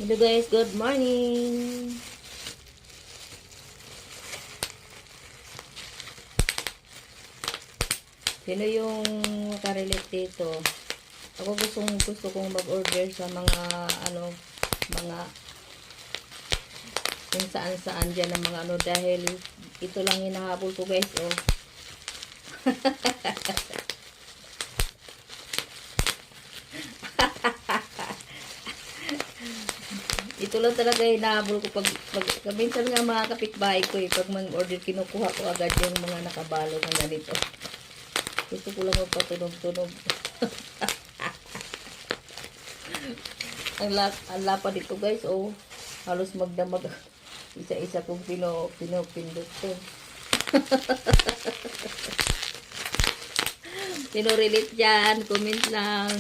Hello guys, good morning. Sino yung makarelate dito? Ako gusto kong mag-order sa mga mga kung saan-saan diyan ng mga dahil ito lang hinahabol ko guys, oh. Ito lang talaga hinahabol ko pag minsan nga mga kapitbahay ko pag mag-order kinukuha ko agad yung mga nakabalot ng ganito. Gusto ko lang magpatunog-tunog. ang lapad dito guys, oh. Halos magdamag. Isa-isa kong pinupindot to. Sino relate dyan? Comment lang.